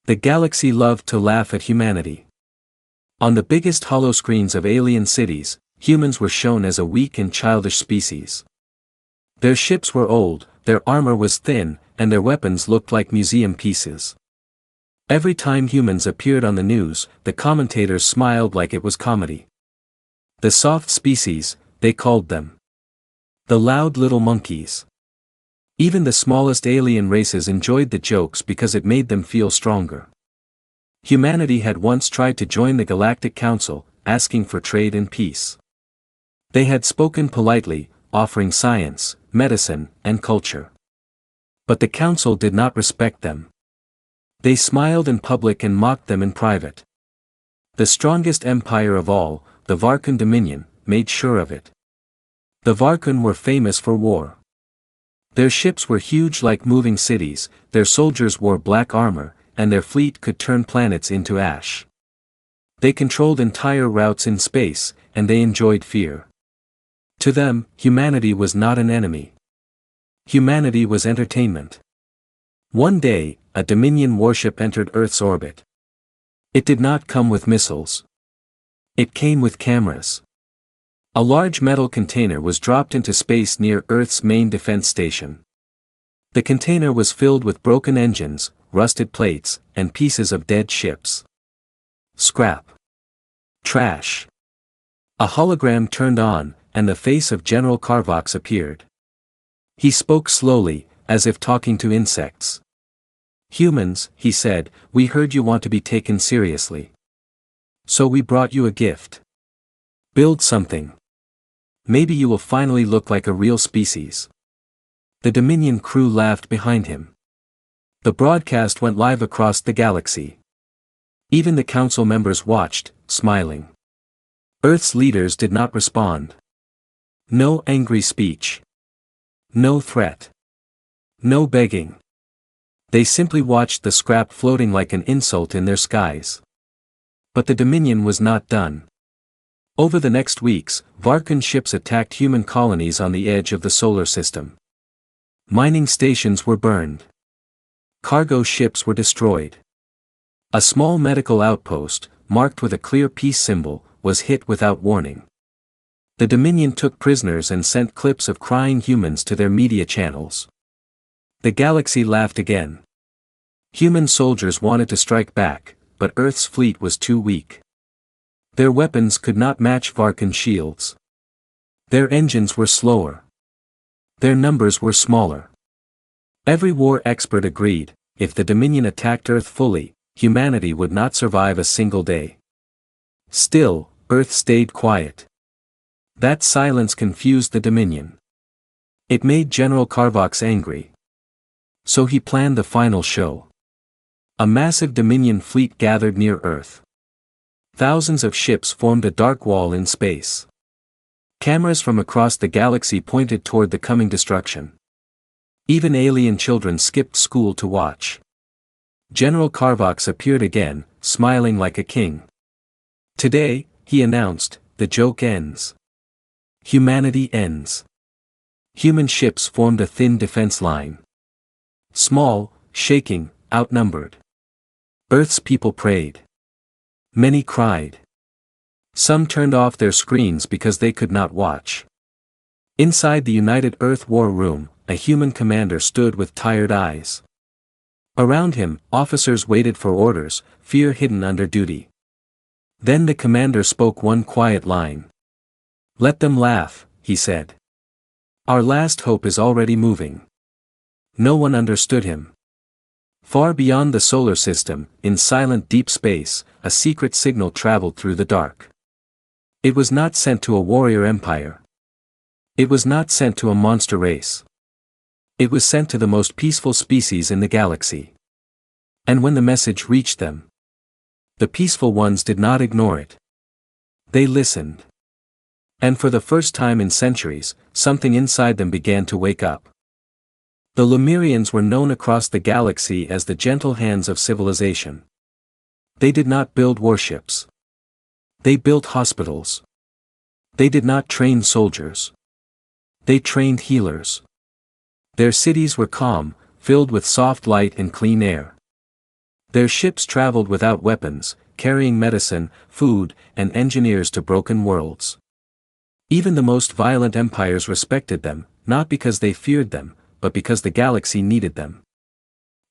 The galaxy loved to laugh at humanity. On the biggest holoscreens of alien cities, humans were shown as a weak and childish species. Their ships were old, their armor was thin, and their weapons looked like museum pieces. Every time humans appeared on the news, the commentators smiled like it was comedy. The soft species, they called them. The loud little monkeys. Even the smallest alien races enjoyed the jokes because it made them feel stronger. Humanity had once tried to join the Galactic Council, asking for trade and peace. They had spoken politely, offering science, medicine, and culture. But the Council did not respect them. They smiled in public and mocked them in private. The strongest empire of all, the Varkan Dominion, made sure of it. The Varkan were famous for war. Their ships were huge like moving cities, their soldiers wore black armor, and their fleet could turn planets into ash. They controlled entire routes in space, and they enjoyed fear. To them, humanity was not an enemy. Humanity was entertainment. One day, a Dominion warship entered Earth's orbit. It did not come with missiles. It came with cameras. A large metal container was dropped into space near Earth's main defense station. The container was filled with broken engines, rusted plates, and pieces of dead ships. Scrap. Trash. A hologram turned on, and the face of General Carvox appeared. He spoke slowly, as if talking to insects. "Humans," he said, "we heard you want to be taken seriously. So we brought you a gift. Build something. Maybe you will finally look like a real species." The Dominion crew laughed behind him. The broadcast went live across the galaxy. Even the council members watched, smiling. Earth's leaders did not respond. No angry speech. No threat. No begging. They simply watched the scrap floating like an insult in their skies. But the Dominion was not done. Over the next weeks, Varkan ships attacked human colonies on the edge of the solar system. Mining stations were burned. Cargo ships were destroyed. A small medical outpost, marked with a clear peace symbol, was hit without warning. The Dominion took prisoners and sent clips of crying humans to their media channels. The galaxy laughed again. Human soldiers wanted to strike back, but Earth's fleet was too weak. Their weapons could not match Varkan shields. Their engines were slower. Their numbers were smaller. Every war expert agreed, if the Dominion attacked Earth fully, humanity would not survive a single day. Still, Earth stayed quiet. That silence confused the Dominion. It made General Carvox angry. So he planned the final show. A massive Dominion fleet gathered near Earth. Thousands of ships formed a dark wall in space. Cameras from across the galaxy pointed toward the coming destruction. Even alien children skipped school to watch. General Carvox appeared again, smiling like a king. "Today," he announced, "the joke ends. Humanity ends." Human ships formed a thin defense line. Small, shaking, outnumbered. Earth's people prayed. Many cried. Some turned off their screens because they could not watch. Inside the United Earth War Room, a human commander stood with tired eyes. Around him, officers waited for orders, fear hidden under duty. Then the commander spoke one quiet line. "Let them laugh," he said. "Our last hope is already moving." No one understood him. Far beyond the solar system, in silent deep space, a secret signal traveled through the dark. It was not sent to a warrior empire. It was not sent to a monster race. It was sent to the most peaceful species in the galaxy. And when the message reached them, the peaceful ones did not ignore it. They listened. And for the first time in centuries, something inside them began to wake up. The Lemurians were known across the galaxy as the gentle hands of civilization. They did not build warships. They built hospitals. They did not train soldiers. They trained healers. Their cities were calm, filled with soft light and clean air. Their ships traveled without weapons, carrying medicine, food, and engineers to broken worlds. Even the most violent empires respected them, not because they feared them, but because the galaxy needed them.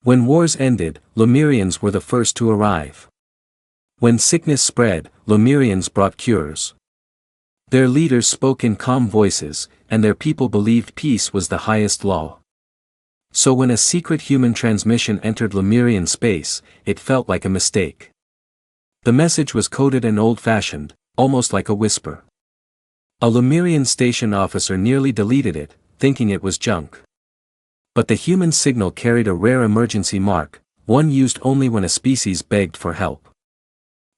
When wars ended, Lemurians were the first to arrive. When sickness spread, Lemurians brought cures. Their leaders spoke in calm voices, and their people believed peace was the highest law. So when a secret human transmission entered Lemurian space, it felt like a mistake. The message was coded and old-fashioned, almost like a whisper. A Lemurian station officer nearly deleted it, thinking it was junk. But the human signal carried a rare emergency mark, one used only when a species begged for help.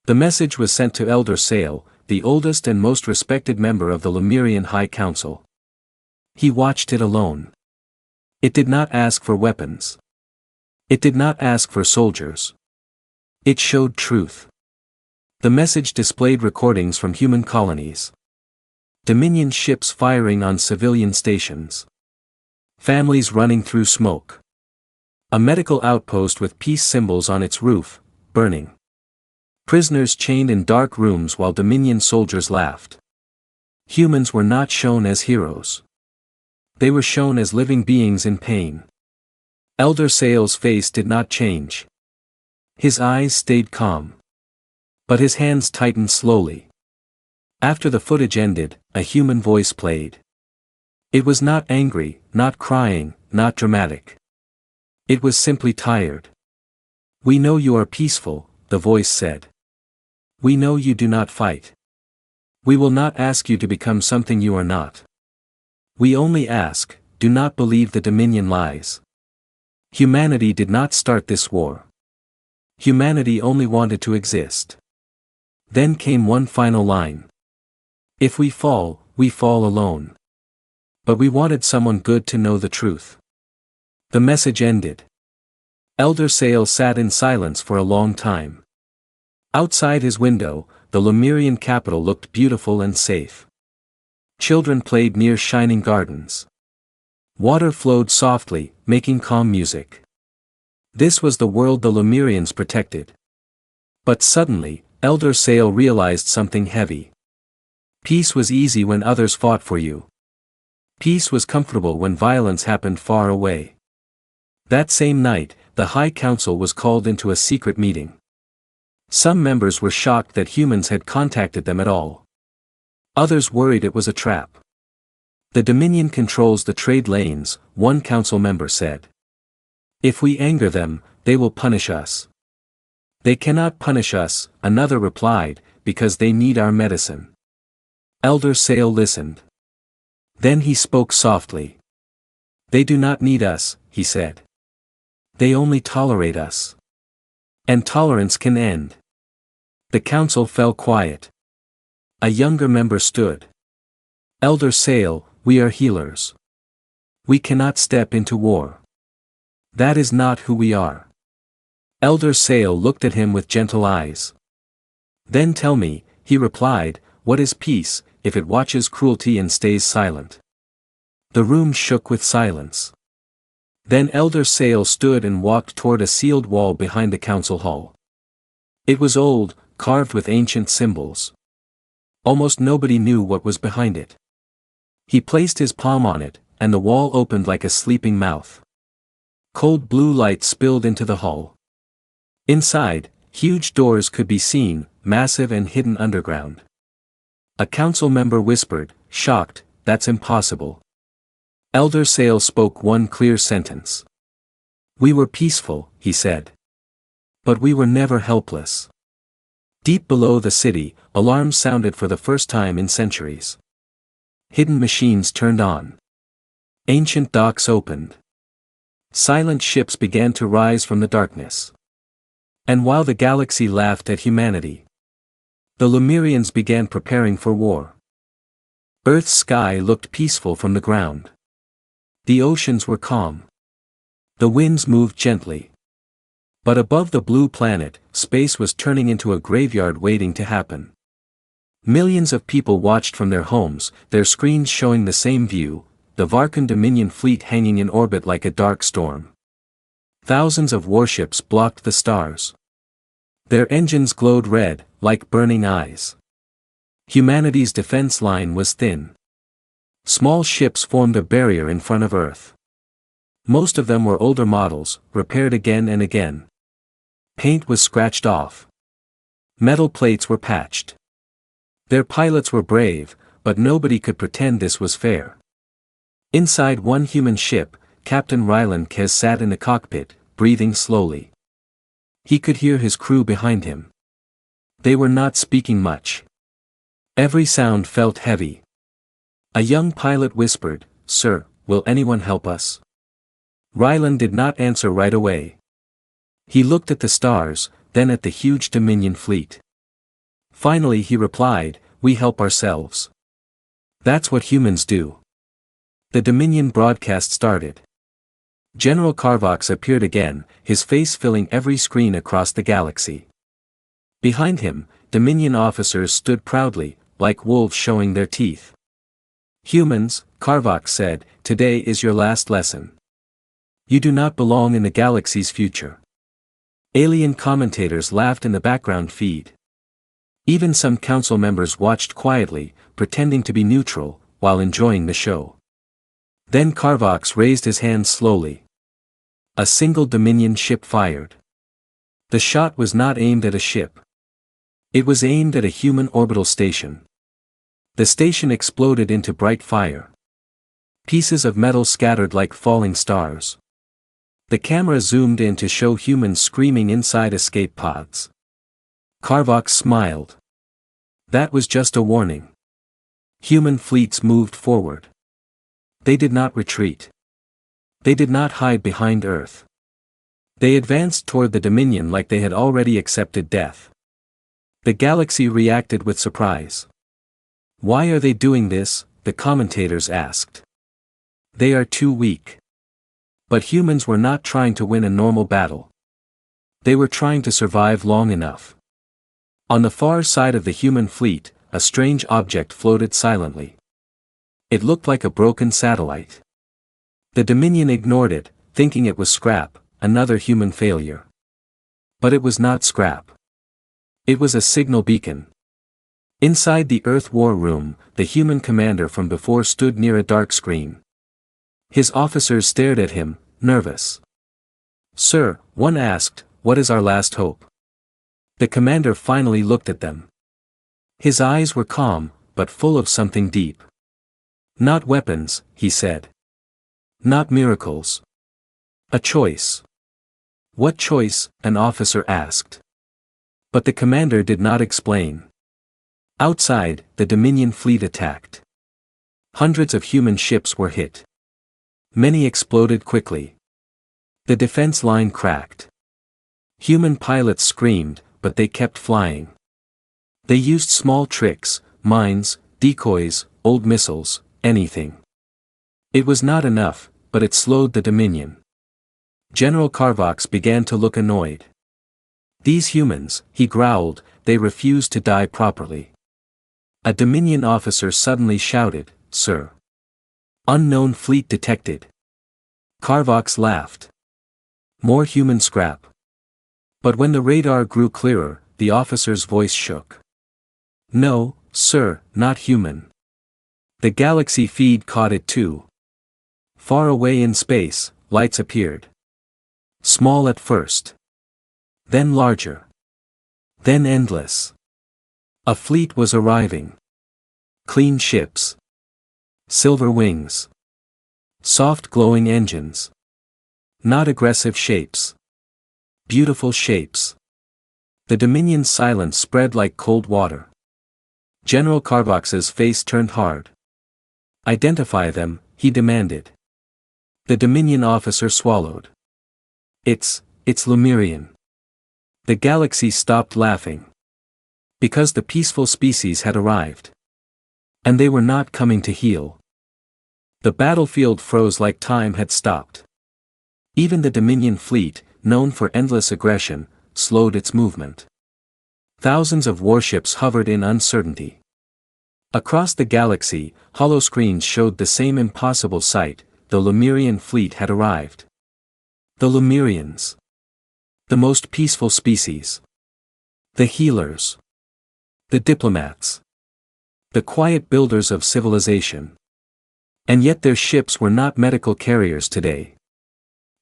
The message was sent to Elder Sale, the oldest and most respected member of the Lemurian High Council. He watched it alone. It did not ask for weapons. It did not ask for soldiers. It showed truth. The message displayed recordings from human colonies. Dominion ships firing on civilian stations. Families running through smoke. A medical outpost with peace symbols on its roof, burning. Prisoners chained in dark rooms while Dominion soldiers laughed. Humans were not shown as heroes. They were shown as living beings in pain. Elder Sale's face did not change. His eyes stayed calm. But his hands tightened slowly. After the footage ended, a human voice played. It was not angry, not crying, not dramatic. It was simply tired. "We know you are peaceful," the voice said. "We know you do not fight. We will not ask you to become something you are not. We only ask, do not believe the Dominion lies. Humanity did not start this war. Humanity only wanted to exist." Then came one final line. "If we fall alone. But we wanted someone good to know the truth." The message ended. Elder Sale sat in silence for a long time. Outside his window, the Lemurian capital looked beautiful and safe. Children played near shining gardens. Water flowed softly, making calm music. This was the world the Lemurians protected. But suddenly, Elder Sale realized something heavy. Peace was easy when others fought for you. Peace was comfortable when violence happened far away. That same night, the High Council was called into a secret meeting. Some members were shocked that humans had contacted them at all. Others worried it was a trap. "The Dominion controls the trade lanes," one council member said. "If we anger them, they will punish us." "They cannot punish us," another replied, "because they need our medicine." Elder Sale listened. Then he spoke softly. "They do not need us," he said. "They only tolerate us. And tolerance can end." The council fell quiet. A younger member stood. "Elder Sale, we are healers. We cannot step into war. That is not who we are." Elder Sale looked at him with gentle eyes. "Then tell me," he replied, "what is peace, if it watches cruelty and stays silent?" The room shook with silence. Then Elder Sale stood and walked toward a sealed wall behind the council hall. It was old, carved with ancient symbols. Almost nobody knew what was behind it. He placed his palm on it, and the wall opened like a sleeping mouth. Cold blue light spilled into the hall. Inside, huge doors could be seen, massive and hidden underground. A council member whispered, shocked, "That's impossible." Elder Sale spoke one clear sentence. "We were peaceful," he said. "But we were never helpless." Deep below the city, alarms sounded for the first time in centuries. Hidden machines turned on. Ancient docks opened. Silent ships began to rise from the darkness. And while the galaxy laughed at humanity, the Lemurians began preparing for war. Earth's sky looked peaceful from the ground. The oceans were calm. The winds moved gently. But above the blue planet, space was turning into a graveyard waiting to happen. Millions of people watched from their homes, their screens showing the same view, the Varkan Dominion fleet hanging in orbit like a dark storm. Thousands of warships blocked the stars. Their engines glowed red, like burning eyes. Humanity's defense line was thin. Small ships formed a barrier in front of Earth. Most of them were older models, repaired again and again. Paint was scratched off. Metal plates were patched. Their pilots were brave, but nobody could pretend this was fair. Inside one human ship, Captain Ryland Kez sat in the cockpit, breathing slowly. He could hear his crew behind him. They were not speaking much. Every sound felt heavy. A young pilot whispered, "Sir, will anyone help us?" Ryland did not answer right away. He looked at the stars, then at the huge Dominion fleet. Finally he replied, "We help ourselves. That's what humans do." The Dominion broadcast started. General Carvox appeared again, his face filling every screen across the galaxy. Behind him, Dominion officers stood proudly, like wolves showing their teeth. "Humans," Carvox said, "today is your last lesson. You do not belong in the galaxy's future." Alien commentators laughed in the background feed. Even some council members watched quietly, pretending to be neutral, while enjoying the show. Then Carvox raised his hand slowly. A single Dominion ship fired. The shot was not aimed at a ship. It was aimed at a human orbital station. The station exploded into bright fire. Pieces of metal scattered like falling stars. The camera zoomed in to show humans screaming inside escape pods. Carvox smiled. That was just a warning. Human fleets moved forward. They did not retreat. They did not hide behind Earth. They advanced toward the Dominion like they had already accepted death. The galaxy reacted with surprise. "Why are they doing this?" the commentators asked. "They are too weak." But humans were not trying to win a normal battle. They were trying to survive long enough. On the far side of the human fleet, a strange object floated silently. It looked like a broken satellite. The Dominion ignored it, thinking it was scrap, another human failure. But it was not scrap. It was a signal beacon. Inside the Earth War Room, the human commander from before stood near a dark screen. His officers stared at him, nervous. "Sir," one asked, "what is our last hope?" The commander finally looked at them. His eyes were calm, but full of something deep. "Not weapons," he said. "Not miracles. A choice." "What choice?" an officer asked. But the commander did not explain. Outside, the Dominion fleet attacked. Hundreds of human ships were hit. Many exploded quickly. The defense line cracked. Human pilots screamed, but they kept flying. They used small tricks, mines, decoys, old missiles, anything. It was not enough, but it slowed the Dominion. General Carvox began to look annoyed. "These humans," he growled, "they refuse to die properly." A Dominion officer suddenly shouted, "Sir! Unknown fleet detected." Carvox laughed. More human scrap. But when the radar grew clearer, the officer's voice shook. "No, sir, not human." The galaxy feed caught it too. Far away in space, lights appeared. Small at first. Then larger. Then endless. A fleet was arriving. Clean ships. Silver wings. Soft glowing engines. Not aggressive shapes. Beautiful shapes. The Dominion's silence spread like cold water. General Carvox's face turned hard. "Identify them," he demanded. The Dominion officer swallowed. It's Lemurian." The galaxy stopped laughing. Because the peaceful species had arrived. And they were not coming to heal. The battlefield froze like time had stopped. Even the Dominion fleet, known for endless aggression, slowed its movement. Thousands of warships hovered in uncertainty. Across the galaxy, holoscreens showed the same impossible sight: the Lemurian fleet had arrived. The Lemurians. The most peaceful species. The healers. The diplomats. The quiet builders of civilization. And yet their ships were not medical carriers today.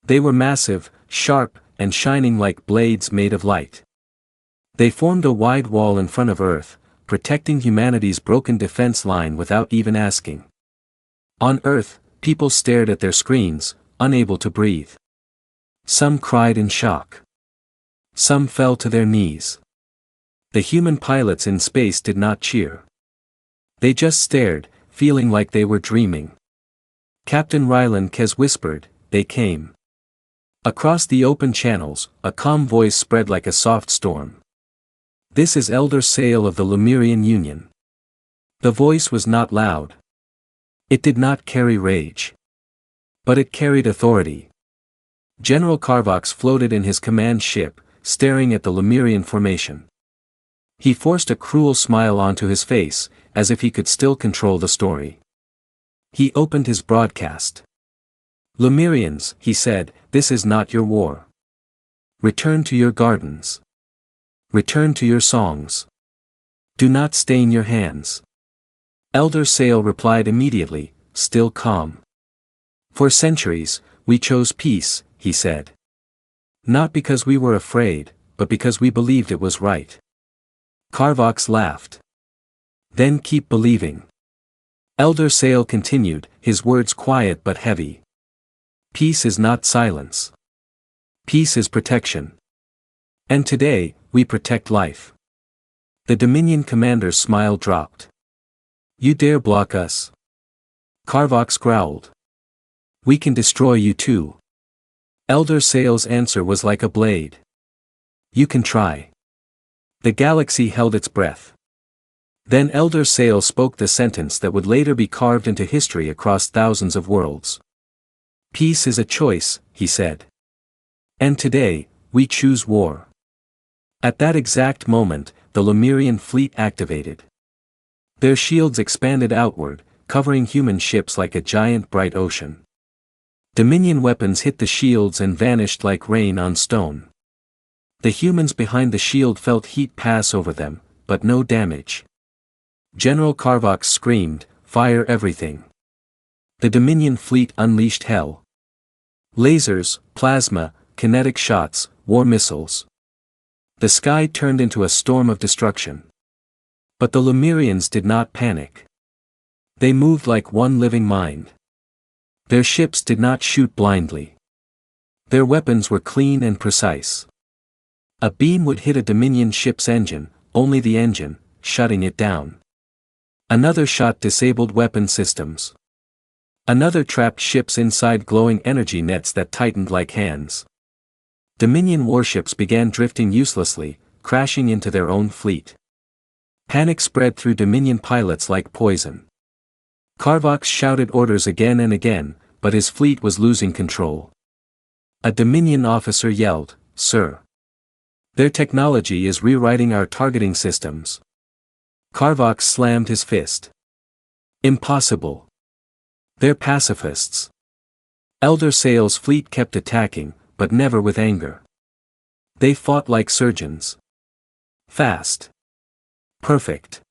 They were massive, sharp, and shining like blades made of light. They formed a wide wall in front of Earth, protecting humanity's broken defense line without even asking. On Earth, people stared at their screens, unable to breathe. Some cried in shock. Some fell to their knees. The human pilots in space did not cheer. They just stared, feeling like they were dreaming. Captain Ryland Kez whispered, "They came." Across the open channels, a calm voice spread like a soft storm. "This is Elder Sale of the Lemurian Union." The voice was not loud. It did not carry rage. But it carried authority. General Carvox floated in his command ship, staring at the Lemurian formation. He forced a cruel smile onto his face, as if he could still control the story. He opened his broadcast. "Lemurians," he said, "this is not your war. Return to your gardens. Return to your songs. Do not stain your hands." Elder Sale replied immediately, still calm. "For centuries, we chose peace," he said. "Not because we were afraid, but because we believed it was right." Carvox laughed. "Then keep believing." Elder Sale continued, his words quiet but heavy. "Peace is not silence. Peace is protection. And today, we protect life." The Dominion commander's smile dropped. "You dare block us?" Carvox growled. "We can destroy you too." Elder Sale's answer was like a blade. "You can try." The galaxy held its breath. Then Elder Sale spoke the sentence that would later be carved into history across thousands of worlds. "Peace is a choice," he said. "And today, we choose war." At that exact moment, the Lemurian fleet activated. Their shields expanded outward, covering human ships like a giant bright ocean. Dominion weapons hit the shields and vanished like rain on stone. The humans behind the shield felt heat pass over them, but no damage. General Carvox screamed, "Fire everything." The Dominion fleet unleashed hell. Lasers, plasma, kinetic shots, war missiles. The sky turned into a storm of destruction. But the Lemurians did not panic. They moved like one living mind. Their ships did not shoot blindly. Their weapons were clean and precise. A beam would hit a Dominion ship's engine, only the engine, shutting it down. Another shot disabled weapon systems. Another trapped ships inside glowing energy nets that tightened like hands. Dominion warships began drifting uselessly, crashing into their own fleet. Panic spread through Dominion pilots like poison. Carvox shouted orders again and again, but his fleet was losing control. A Dominion officer yelled, "Sir! Their technology is rewriting our targeting systems." Carvox slammed his fist. "Impossible. They're pacifists." Elder Sale's fleet kept attacking, but never with anger. They fought like surgeons. Fast. Perfect.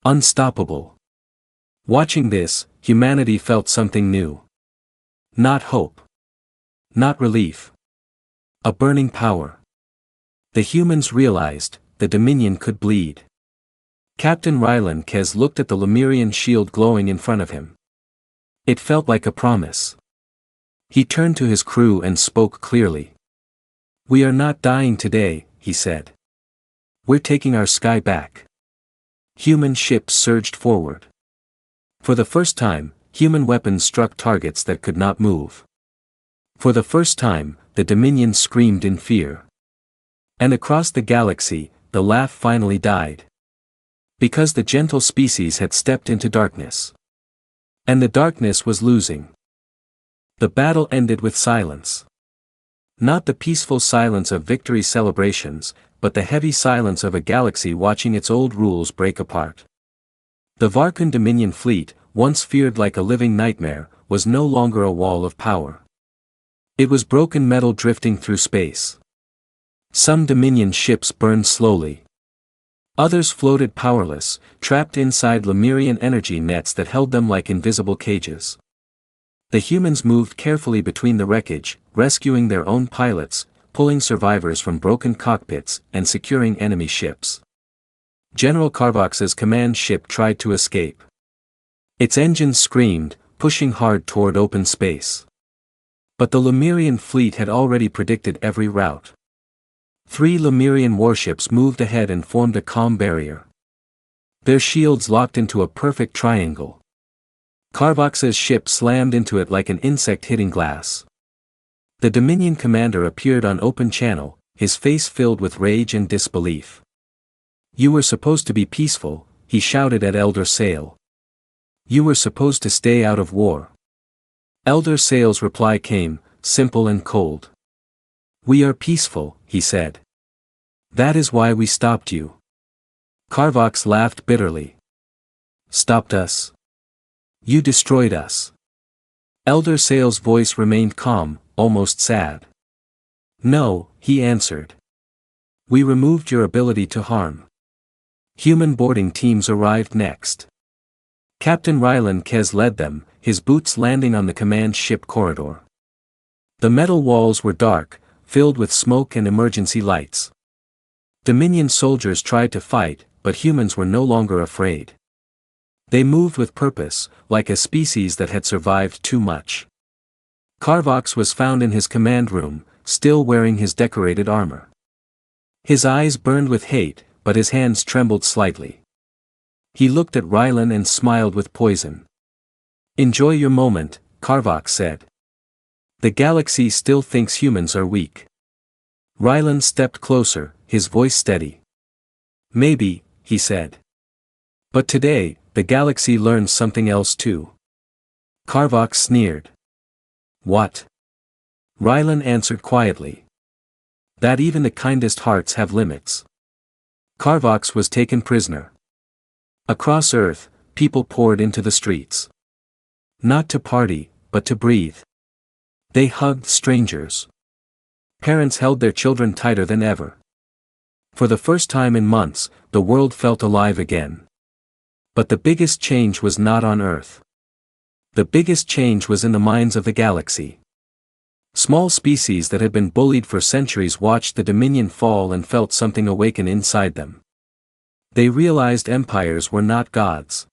Unstoppable. Watching this, humanity felt something new. Not hope. Not relief. A burning power. The humans realized, the Dominion could bleed. Captain Ryland Kez looked at the Lemurian shield glowing in front of him. It felt like a promise. He turned to his crew and spoke clearly. "We are not dying today," he said. "We're taking our sky back." Human ships surged forward. For the first time, human weapons struck targets that could not move. For the first time, the Dominion screamed in fear. And across the galaxy, the laugh finally died. Because the gentle species had stepped into darkness. And the darkness was losing. The battle ended with silence. Not the peaceful silence of victory celebrations, but the heavy silence of a galaxy watching its old rules break apart. The Varkun Dominion fleet, once feared like a living nightmare, was no longer a wall of power. It was broken metal drifting through space. Some Dominion ships burned slowly. Others floated powerless, trapped inside Lemurian energy nets that held them like invisible cages. The humans moved carefully between the wreckage, rescuing their own pilots, pulling survivors from broken cockpits, and securing enemy ships. General Carvox's command ship tried to escape. Its engines screamed, pushing hard toward open space. But the Lemurian fleet had already predicted every route. 3 Lemurian warships moved ahead and formed a calm barrier. Their shields locked into a perfect triangle. Carvox's ship slammed into it like an insect hitting glass. The Dominion commander appeared on open channel, his face filled with rage and disbelief. "You were supposed to be peaceful," he shouted at Elder Sail. "You were supposed to stay out of war." Elder Sail's reply came, simple and cold. "We are peaceful," he said. "That is why we stopped you." Carvox laughed bitterly. "Stopped us? You destroyed us." Elder Sail's voice remained calm, almost sad. "No," he answered. "We removed your ability to harm." Human boarding teams arrived next. Captain Rylan Kez led them, his boots landing on the command ship corridor. The metal walls were dark, filled with smoke and emergency lights. Dominion soldiers tried to fight, but humans were no longer afraid. They moved with purpose, like a species that had survived too much. Carvox was found in his command room, still wearing his decorated armor. His eyes burned with hate, but his hands trembled slightly. He looked at Rylan and smiled with poison. "Enjoy your moment," Carvox said. "The galaxy still thinks humans are weak." Rylan stepped closer, his voice steady. "Maybe," he said. "But today, the galaxy learned something else too." Carvox sneered. "What?" Rylan answered quietly. "That even the kindest hearts have limits." Carvox was taken prisoner. Across Earth, people poured into the streets. Not to party, but to breathe. They hugged strangers. Parents held their children tighter than ever. For the first time in months, the world felt alive again. But the biggest change was not on Earth. The biggest change was in the minds of the galaxy. Small species that had been bullied for centuries watched the Dominion fall and felt something awaken inside them. They realized empires were not gods.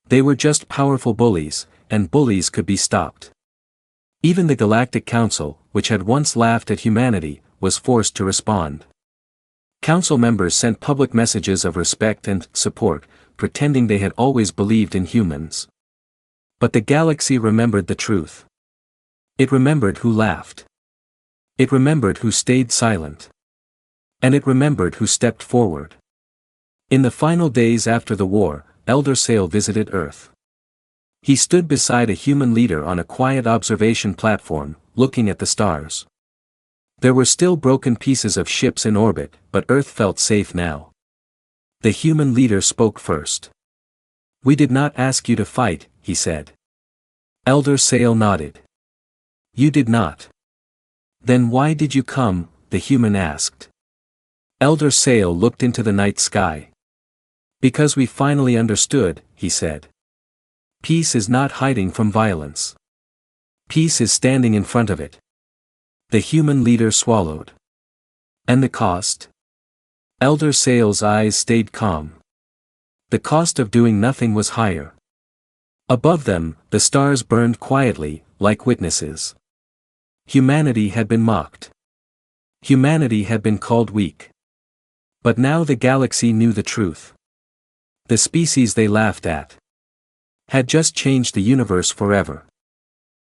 They were just powerful bullies, and bullies could be stopped. Even the Galactic Council, which had once laughed at humanity, was forced to respond. Council members sent public messages of respect and support, pretending they had always believed in humans. But the galaxy remembered the truth. It remembered who laughed. It remembered who stayed silent. And it remembered who stepped forward. In the final days after the war, Elder Sail visited Earth. He stood beside a human leader on a quiet observation platform, looking at the stars. There were still broken pieces of ships in orbit, but Earth felt safe now. The human leader spoke first. "We did not ask you to fight," he said. Elder Sail nodded. "You did not. Then why did you come?" the human asked. Elder Sail looked into the night sky. "Because we finally understood," he said. "Peace is not hiding from violence. Peace is standing in front of it." The human leader swallowed. "And the cost?" Elder Sail's eyes stayed calm. The cost of doing nothing was higher. Above them, the stars burned quietly, like witnesses. Humanity had been mocked. Humanity had been called weak. But now the galaxy knew the truth. The species they laughed at had just changed the universe forever.